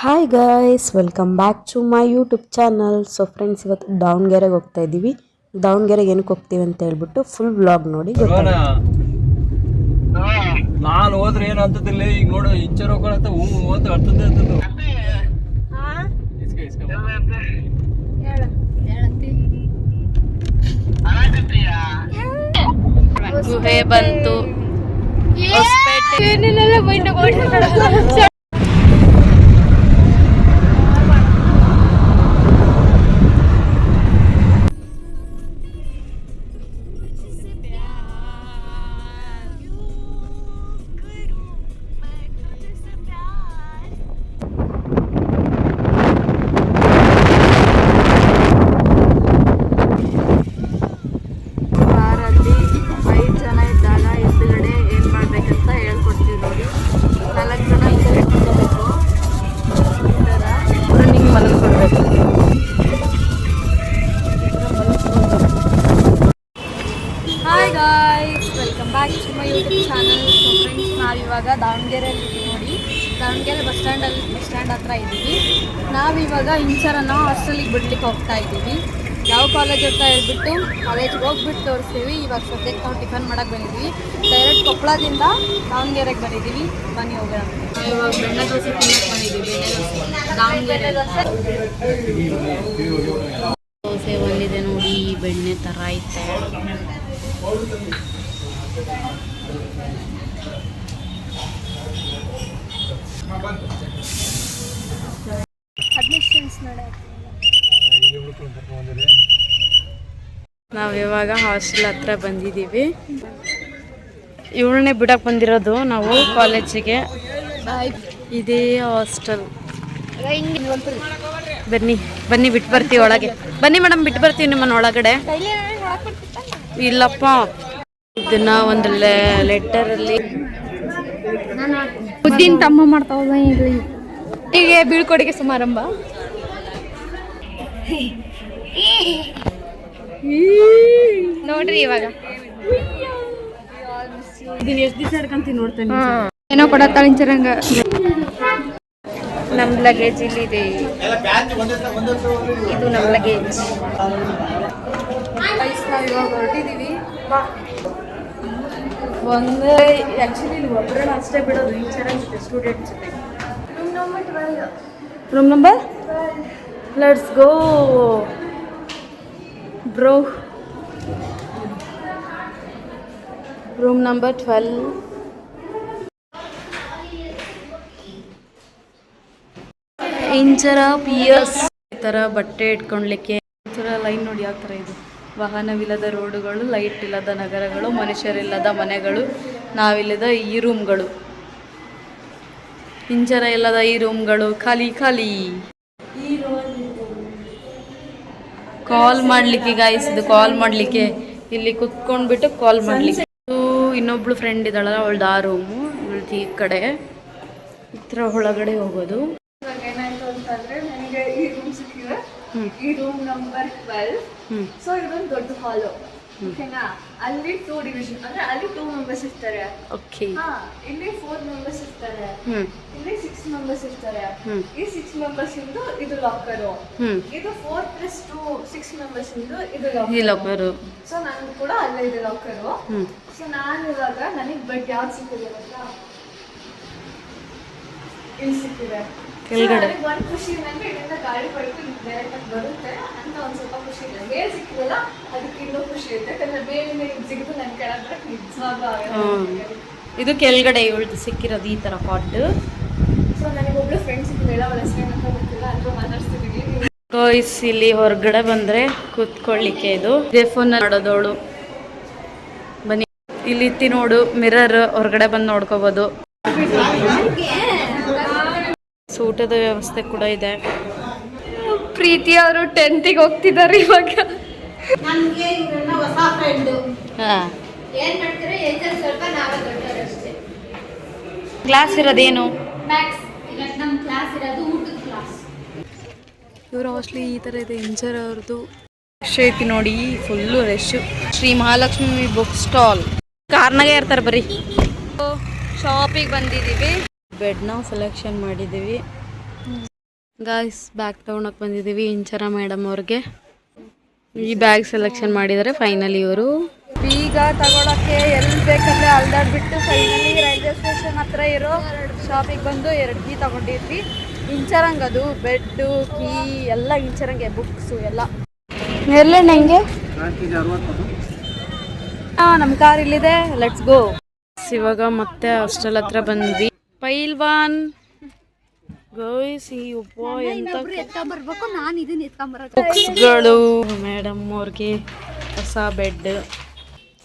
Hi guys, welcome back to my YouTube channel. So friends, ಇವತ್ತು ದಾವಣಗೆರೆಗೆ ಹೋಗ್ತಾ ಇದ್ದೀವಿ. ದಾವಣಗೆರೆಗೆ ಏನಕ್ಕೆ ಹೋಗ್ತೀವಿ ಅಂತ ಹೇಳ್ಬಿಟ್ಟು ಫುಲ್ ವ್ಲಾಗ್ ನೋಡಿ ಗೊತ್ತಾಗುತ್ತೆ. ನಾನು ಹೋದ್ರೆ ಏನು ಅಂತದಿಲ್ಲ. ಈಗ ನೋಡು ಇಂಚರ್ ಹೋಗೋಣಂತ ಹೋದ ಅರ್ಥದೇ ಅಂತದ್ದು. ಗುಹೆ ಬಂತು. Hi guys, welcome back to my YouTube channel. So friends, ನಾವಿವಾಗ ದಾವಣಗೆರೆಯಲ್ಲಿ ನೋಡಿ ದಾವಣಗೆರೆ ಬಸ್ ಸ್ಟ್ಯಾಂಡ್ ಹತ್ರ ಇದ್ದೀವಿ. ನಾವಿವಾಗ ಇಂಚರನ್ನ ಹಾಸ್ಟೆಲಿಗೆ ಬಿಡ್ಲಿಕ್ಕೆ ಹೋಗ್ತಾ ಇದ್ದೀವಿ. ಯಾವ ಕಾಲೇಜ್ ಅಂತ ಹೇಳ್ಬಿಟ್ಟು ಕಾಲೇಜಿಗೆ ಹೋಗ್ಬಿಟ್ಟು ತೋರಿಸ್ತೀವಿ. ಇವಾಗ ಸದ್ಯಕ್ಕೆ ನಾವು ಟಿಫನ್ ಮಾಡೋಕ್ಕೆ ಬಂದಿದ್ದೀವಿ. ಡೈರೆಕ್ಟ್ ಕೊಪ್ಪಳದಿಂದ ದಾವಣಗೆರೆಗೆ ಬಂದಿದ್ದೀವಿ. ಬನ್ನಿ ಹೋಗೋಣ. ಇವಾಗ ಬೆಣ್ಣೆ ದೋಸೆ ತಿನ್ನಕ್ಕೆ ಬಂದಿದ್ದೀವಿ. ದಾವಣಗೆರೆ ದೋಸೆ ಬಂದಿದೆ ನೋಡಿ, ಬೆಣ್ಣೆ ಥರ ಐತೆ. ನಾವಿವಾಗ ಹಾಸ್ಟೆಲ್ ಹತ್ರ ಬಂದಿದ್ದೀವಿ. ಇವಳನ್ನೇ ಬಿಡಕ್ಕೆ ಬಂದಿರೋದು ನಾವು ಕಾಲೇಜಿಗೆ. ಇದೇ ಹಾಸ್ಟೆಲ್. ಬನ್ನಿ ಬನ್ನಿ, ಬಿಟ್ಟು ಬರ್ತೀವಿ ಒಳಗೆ. ಬನ್ನಿ ಮೇಡಮ್, ಬಿಟ್ಟು ಬರ್ತೀವಿ ನಿಮ್ಮನ್ನ ಒಳಗಡೆ. ಇಲ್ಲಪ್ಪ, ಇದನ್ನ ಒಂದು ಲೆಟರಲ್ಲಿ ಬುದ್ಧಿನ ತಮ್ಮ ಮಾಡ್ತಾವ. ಹೀಗೆ ಬೀಳ್ಕೊಡುಗೆ ಸಮಾರಂಭ. ನೋಡ್ರಿ, ಇವಾಗ ಇದನ್ನ ಎಷ್ಟು ದಿವಸ ಹಿಡ್ಕೊಂತೀನಿ ನೋಡ್ತೇನೆ. ಏನೋ ಕೊಡತ್ತಾಳ ಇಂಚರಂಗ. ನಮ್ಮ ಲಗೇಜ್ ಇಲ್ಲಿದೆ. ಇದು ನಮ್ಮ ಲಗೇಜ್. ಇವಾಗ ಹೊರಟಿದ್ದೀವಿ. ಒಂದೇ ಆ್ಯಕ್ಚುಲಿ ಇಲ್ಲಿ ಒಬ್ಬರನ್ನ ಅಷ್ಟೇ ಬಿಡೋದು ಇಂಚರಂಗ್ ಜೊತೆ, ಸ್ಟೂಡೆಂಟ್ಸ್ ಜೊತೆ. Room number let's go bro. Room number 12. ಇಂಚರ ಪಿಯರ್ಸ್. ಈ ಥರ ಬಟ್ಟೆ ಇಟ್ಕೊಳ್ಲಿಕ್ಕೆ ಇಂಚರ ಲೈನ್ ನೋಡಿ ಯಾವ ಥರ ಇದೆ. ವಾಹನವಿಲ್ಲದ ರೋಡುಗಳು, ಲೈಟ್ ಇಲ್ಲದ ನಗರಗಳು, ಮನುಷ್ಯರಿಲ್ಲದ ಮನೆಗಳು, ನಾವಿಲ್ಲದ ಈ ರೂಮ್ಗಳು. ಇಂಚರ ಇಲ್ಲದ ಈ ರೂಮ್ಗಳು ಖಾಲಿ ಖಾಲಿ. ಕಾಲ್ ಮಾಡಲಿಕ್ಕೆ ಗಾಯ್ಸ್, ಇದು ಕಾಲ್ ಮಾಡಲಿಕ್ಕೆ ಇಲ್ಲಿ ಕುತ್ಕೊಂಡ್ಬಿಟ್ಟು ಕಾಲ್ ಮಾಡಲಿಕ್ಕೆ. ಇನ್ನೊಬ್ಳು ಫ್ರೆಂಡ್ ಇದ್ದಾಳಲ್ಲ, ಅವಳ್ದು ಆ ರೂಮು. ಇವಳ್ದು ಈ ಕಡೆ ಇತರ ಒಳಗಡೆ ಹೋಗೋದು. ಏನಾಯ್ತು ಅಂತಂದ್ರೆ, ನನಗೆ ಈ ರೂಮ್ ಸಿಕ್ಕಿದೆ. ಈ ರೂಮ್ ನಂಬರ್ 12. ಸೊ ಇದೊಂದು ದೊಡ್ಡ ಹಾಲು, ಓಕೆನಾ? ಅಲ್ಲಿ 2 ಡಿವಿಷನ್, ಅಂದ್ರೆ ಅಲ್ಲಿ 2 ಮೆಂಬರ್ಸ್ ಇರ್ತಾರೆ. ಓಕೆ. ಇಲ್ಲಿ 4 ಮೆಂಬರ್ಸ್ ಇರ್ತಾರೆ. ಇಲ್ಲಿ 6 ಮೆಂಬರ್ಸ್ ಇರ್ತಾರೆ. ಈ 6 ಮೆಂಬರ್ಸ್ ಇಂದು ಇದು ಲಾಕರು. ಇದು 4+2 6 ಮೆಂಬರ್ಸ್ ಇಂದು ಇದು ಲಾಕರು. ಸೊ ನಾನು ಕೂಡ ಅಲ್ಲೇ ಇದೆ ಲಾಕರು. ಸೊ ನಾನು ಇವಾಗ ನನಗೆ ಬೆಡ್ ಯಾವ್ದು ಸಿಕ್ಕಿದೆ ಗೊತ್ತಾ? ಇಲ್ಲಿ ಸಿಕ್ಕಿದೆ. ಕೆಳಗಡೆ ಒಂದು ಖುಷಿ ಏನಂದ್ರೆ ಇದರಿಂದ ಗಾಳಿ ಪಡ್ಕು ಡೈರೆಕ್ಟ್ ಆಗಿ ಬರುತ್ತೆ ಅಂತ ಒಂದು ಸ್ವಲ್ಪ ಖುಷಿ ಇದೆ. ಮೇಲ್ ಸಿಕ್ಕಿದಲ್ಲ, ಅದಕ್ಕೆ ಇನ್ನೂ ಖುಷಿ ಇದೆ. ಯಾಕಂದ್ರೆ ಮೇಲಿಂದ ಇದು ಸಿಗುತ್ತೆ, ನನ್ನ ಕೆಳಗಡೆ ನಿಜವಾಗ್ಲೂ ಇದು ಕೆಳಗಡೆ ಇವಳ್ದು ಸಿಕ್ಕಿರೋದು ಈ ಥರ ಪಾಟ್. ಸೊ ನನಗೆ ಒಬ್ಳು ಫ್ರೆಂಡ್ ಸಿಕ್ಕಿಲ್ಲ, ಅವಳ ಹೆಸರು ಏನಂತ ಗೊತ್ತಿಲ್ಲ, ಅಲ್ವಾ ಮಾತಾಡ್ತಿದ್ದೀವಿ. ಗಾಯ್ಸ್, ಇಲ್ಲಿ ಹೊರಗಡೆ ಬಂದರೆ ಕೂತ್ಕೊಳ್ಳಿಕ್ಕೆ ಇದು. ಇದೇ ಫೋನ್ ನೋಡೋದವಳು. ಬನ್ನಿ, ಇಲ್ಲಿ ಇತ್ತಿ ನೋಡು ಮಿರರ್, ಹೊರಗಡೆ ಬಂದು ನೋಡ್ಕೋಬೋದು. ಊಟದ ವ್ಯವಸ್ಥೆ ಕೂಡ ಇದೆ. ಪ್ರೀತಿ ಅವರು 10th ಹೋಗ್ತಿದ್ದಾರೆ ಇವಾಗ. ಕ್ಲಾಸ್ ಇರೋದೇನು? ಇವ್ರ ಹಾಸ್ಟ್ಲಿ ಈ ಥರ ಇದೆ. ಇಂಚರ್ ಅವ್ರದ್ದು ರಶ್ ಐತಿ ನೋಡಿ, full rush. Shri Mahalakshmi book stall. ಕಾರ್ನಾಗೆ ಇರ್ತಾರೆ ಬರೀ. ಶಾಪಿಗೆ ಬಂದಿದ್ದೀವಿ. ಬೆಡ್ನ ಸೆಲೆಕ್ಷನ್ ಮಾಡಿದ್ದೀವಿ. ಗಾಯ್ಸ್ ಬ್ಯಾಗ್ ತೊಗೊಳಕ್ಕೆ ಬಂದಿದ್ದೀವಿ ಇಂಚರ ಮೇಡಮ್ ಅವ್ರಿಗೆ. ಈ ಬ್ಯಾಗ್ ಸೆಲೆಕ್ಷನ್ ಮಾಡಿದ್ದಾರೆ ಫೈನಲಿ ಇವರು. ಈಗ ತಗೊಳಕ್ಕೆ ಎಲ್ಲಿ ಬೇಕಂದ್ರೆ ಅಲ್ದಾಡ್ಬಿಟ್ಟು ಫೈನಲಿ ರೈಲ್ವೆ ಸ್ಟೇಷನ್ ಹತ್ರ ಇರೋ ಶಾಪಿಗೆ ಬಂದು 2 ಕೀ ತಗೊಂಡಿದ್ವಿ. ಇಂಚರಂಗ್ ಅದು ಬೆಡ್ಡು ಕೀ ಎಲ್ಲ ಇಂಚರಂಗೆ, ಬುಕ್ಸು ಎಲ್ಲ. ಎಲ್ಲ ನಂಗೆ ನಮ್ಮ ಕಾರ್ ಇಲ್ಲಿದೆ, ಲೆಟ್ಸ್ ಗೋ. ಇವಾಗ ಮತ್ತೆ ಹಾಸ್ಟೆಲ್ ಹತ್ರ ಬಂದ್ವಿ. ಪೈಲ್ವಾನ್ ಗಾಯ್ಸ್ ಈ ಒಬ್ಬ ಎಂತ ಬರ್ಬೇಕು, ನಾನು ಇದನ್ನ ಎತ್ಕೊಂಬರಕ್ಕೆ. ಬುಕ್ಸ್ಗಳು ಮೇಡಮ್ ಅವ್ರಿಗೆ ಹೊಸ ಬೆಡ್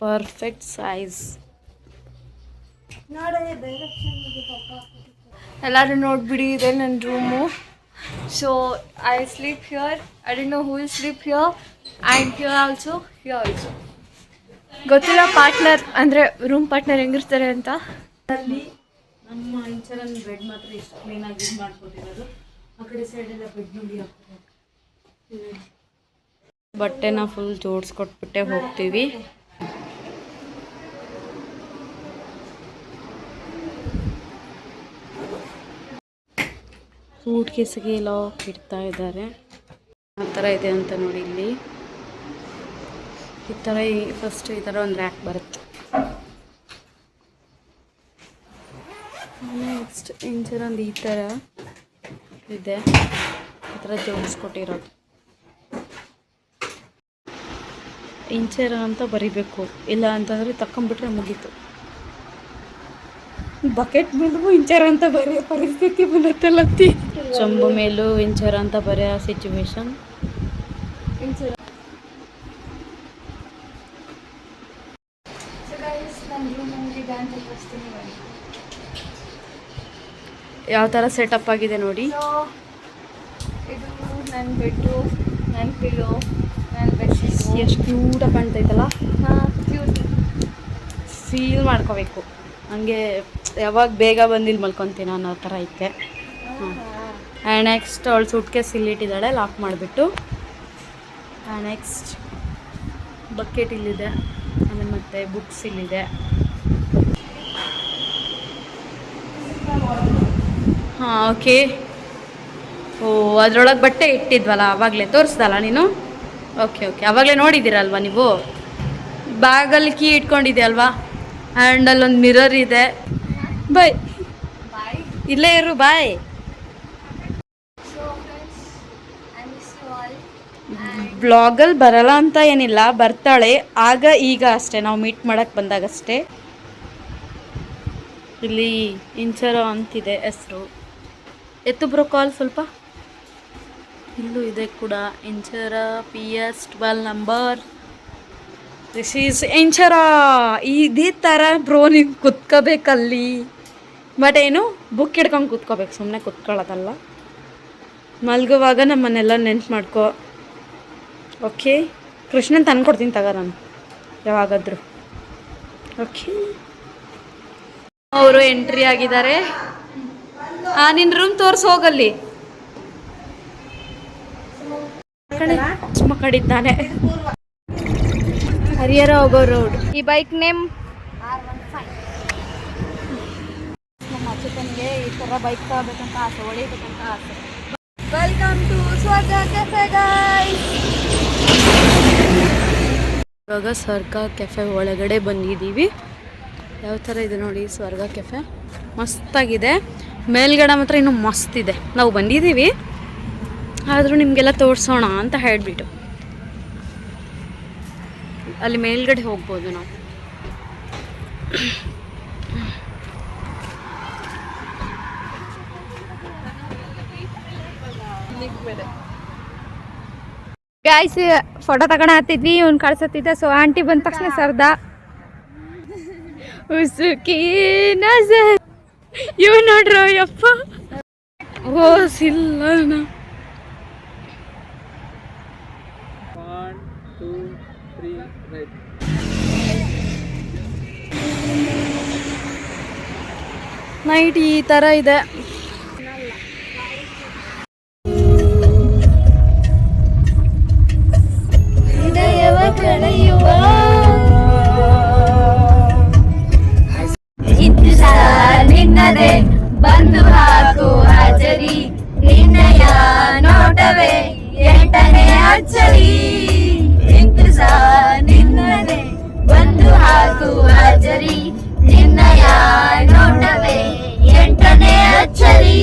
ಪರ್ಫೆಕ್ಟ್ ಸೈಜ್. ಎಲ್ಲರೂ ನೋಡ್ಬಿಡಿ, ಇದೆ ನನ್ನ room. So I sleep here. I don't know who will sleep here and here also, here also. ಗೊತ್ತಿಲ್ಲ ಪಾರ್ಟ್ನರ್ ಅಂದರೆ ರೂಮ್ ಪಾರ್ಟ್ನರ್ ಹೆಂಗಿರ್ತಾರೆ ಅಂತ. ಅಲ್ಲಿ ನಮ್ಮ ಇಂಚರನ್ ಬೆಡ್ ಮಾತ್ರ ಇಷ್ಟು ಕ್ಲೀನಾಗಿ ಯೂಸ್ ಮಾಡ್ಕೊಟ್ಟಿರೋದು. ಆ ಕಡೆ ಸೈಡೆಲ್ಲ ಬೆಡ್ ನೋಡಿ ಹಾಕ್ತಾರೆ. ಬಟ್ಟೆನ ಫುಲ್ ಜೋಡಿಸ್ಕೊಟ್ಬಿಟ್ಟೆ ಹೋಗ್ತೀವಿ. ಸೂಟ್ ಕೇಸಿಗೆ ಲಾಕ್ ಇಡ್ತಾ ಇದ್ದಾರೆ. ಆ ಥರ ಇದೆ ಅಂತ ನೋಡಿ ಇಲ್ಲಿ. ಈ ಥರ ಫಸ್ಟ್ ಈ ಥರ ಒಂದು ರ್ಯಾಕ್ ಬರುತ್ತೆ. ನೆಕ್ಸ್ಟ್ ಇಂಚರಂದು ಈ ಥರ ಇದೆ, ಈ ಥರ ಜೋಡಿಸ್ಕೊಟ್ಟಿರೋದು. ಇಂಚರ ಅಂತ ಬರಿಬೇಕು, ಇಲ್ಲ ಅಂತಂದರೆ ತಕೊಂಬಿಟ್ರೆ ಮುಗೀತು. ಬಕೆಟ್ ಮೇಲೂ ಇಂಚರ ಅಂತ ಬರೆಯೋ ಪರಿಸ್ಥಿತಿ ಬರುತ್ತಲ್ಲತ್ತಿ. ಚಂಬು ಮೇಲೂ ಇಂಚರ ಅಂತ ಬರೆಯೋ ಸಿಚುವೇಶನ್. ಯಾವ ಥರ ಸೆಟಪ್ ಆಗಿದೆ ನೋಡಿ. ಇದು ನನ್ನ ಬೆಡ್ಡು, ನನ್ನ ಪಿಲ್ಲೋ, ನನ್ನ ಬೆಡ್ಶೀಟ್. ಎಷ್ಟು ಕ್ಯೂಟಾಗಿ ಕಾಣ್ತೈತಲ್ಲ. ಹಾಂ, ಕ್ಯೂಟ್. ಫೀಲ್ ಮಾಡ್ಕೋಬೇಕು, ಹಂಗೆ ಯಾವಾಗ ಬೇಗ ಬಂದಿಲ್ಲಿ ಮಲ್ಕೊತೀನಿ ಅನ್ನೋ ಥರ ಐತೆ. ಆ್ಯಂಡ್ ನೆಕ್ಸ್ಟ್ ಅವಳು ಸೂಟ್ ಕೇಸ್ ಇಲ್ಲಿಟ್ಟಿದ್ದಾಳೆ ಲಾಕ್ ಮಾಡಿಬಿಟ್ಟು. ಆ್ಯಂಡ್ ನೆಕ್ಸ್ಟ್ ಬಕೆಟ್ ಇಲ್ಲಿದೆ, ಆಮೇಲೆ ಮತ್ತು ಬುಕ್ಸ್ ಇಲ್ಲಿದೆ. ಹಾಂ ಓಕೆ. ಓ ಅದರೊಳಗೆ ಬಟ್ಟೆ ಇಟ್ಟಿದ್ವಲ್ಲ ಆವಾಗಲೇ ತೋರಿಸ್ದಲ್ಲ ನೀನು. ಓಕೆ ಓಕೆ, ಆವಾಗಲೇ ನೋಡಿದ್ದೀರಲ್ವ ನೀವು. ಬ್ಯಾಗಲ್ಲಿ ಕೀ ಇಟ್ಕೊಂಡಿದ್ದೆ ಆ್ಯಂಡ್ ಅಲ್ಲೊಂದು ಮಿರರ್ ಇದೆ. ಬಾಯ್ ಬಾಯ್. ಇಲ್ಲೇ ಇರು, bye. So friends, I miss you all. ಬ್ಲಾಗಲ್ಲಿ ಬರಲ್ಲ ಅಂತ ಏನಿಲ್ಲ, ಬರ್ತಾಳೆ ಆಗ ಈಗ ಅಷ್ಟೇ, ನಾವು ಮೀಟ್ ಮಾಡೋಕ್ಕೆ ಬಂದಾಗಷ್ಟೇ. ಇಲ್ಲಿ ಇಂಚರ ಅಂತಿದೆ ಹೆಸರು. ಎತ್ತು ಬ್ರೋ ಕಾಲ್ ಸ್ವಲ್ಪ. ಇಲ್ಲೂ ಇದೆ ಕೂಡ Inchara PS12 number. This is Inchara. ಇದೇ ಥರ ಬ್ರೋ ನೀವು ಕುತ್ಕೋಬೇಕಲ್ಲಿ. ಬಟ್ ಏನು ಬುಕ್ ಹಿಡ್ಕೊಂಡು ಕುತ್ಕೋಬೇಕು, ಸುಮ್ಮನೆ ಕುತ್ಕೊಳ್ಳೋದಲ್ಲ. ಮಲ್ಗುವಾಗ ನಮ್ಮನ್ನೆಲ್ಲ ನೆನ್ಪು ಮಾಡ್ಕೊ. ಓಕೆ, ಕೃಷ್ಣನ್ ತಂದ್ಕೊಡ್ತೀನಿ ತಗೋ ನಾನು ಯಾವಾಗಾದರೂ. ಓಕೆ, ಅವರು ಎಂಟ್ರಿ ಆಗಿದ್ದಾರೆ. ನಿನ್ನ ರೂಮ್ ತೋರಿಸಿ ಹೋಗಲ್ಲಿ. ಕಡಿದ್ದಾನೆ. ಹರಿಹರ ಹೋಗೋ ರೋಡ್. ಈ ಬೈಕ್ ನೇಮ್ R15. ನಮ್ಮ ಅಚ್ಚುತನಿಗೆ ಈ ಥರ ಬೈಕ್ ತಗೋಬೇಕಂತ ಆಸೆ, ಹೊಡಿಬೇಕಂತ ಆಸೆ. ವೆಲ್ಕಮ್ ಟು ಸ್ವರ್ಗ ಕೆಫೆ ಗೈಸ್. ಇವಾಗ ಸ್ವರ್ಗ ಕೆಫೆ ಒಳಗಡೆ ಬಂದಿದ್ದೀವಿ. ಯಾವ ಥರ ಇದೆ ನೋಡಿ ಸ್ವರ್ಗ ಕೆಫೆ, ಮಸ್ತಾಗಿದೆ. ಮೇಲ್ಗಡೆ ಮಾತ್ರ ಇನ್ನೂ ಮಸ್ತಿದೆ. ನಾವು ಬಂದಿದ್ದೀವಿ ಆದರೂ ನಿಮಗೆಲ್ಲ ತೋರಿಸೋಣ ಅಂತ ಹೇಳಿಬಿಟ್ಟು. ಅಲ್ಲಿ ಮೇಲ್ಗಡೆ ಹೋಗ್ಬೋದು ನಾವು. ಗಾಯ್ಸ್ ಫೋಟೋ ತಗೊಂಡು ಹತ್ತಿದ್ವಿ, ಇವ್ನು ಕಳ್ಸತ್ತಿದ್ದ. ಸೊ ಆಂಟಿ ಬಂದ ತಕ್ಷಣ ಸರ್ದ ಉಸುಕಿ ನಜರ್. ಇವ್ ನೋಡ್ರು ಯಪ್ಪ, ಓ ಸಿಲ್ಲನ. 1 2 3 ರೈಟ್. ನೈಟ್ ಈ ಥರ ಇದೆ. ಹೃದಯವ ಕಳೆಯುವ ನಿನ್ನದೇ ಬಂದು ಹಾಕು ಹಾಜರಿ. ನಿನ್ನಯ ನೋಟವೇ ಎಂಟನೇ ಅಚ್ಚರಿ ಇಂತಜಾರ್ ನಿನ್ನದೇ ಬಂದು ಹಾಕುವ ಜರಿ ನಿನ್ನಯ ನೋಟವೇ ಎಂಟನೇ ಅಚ್ಚರಿ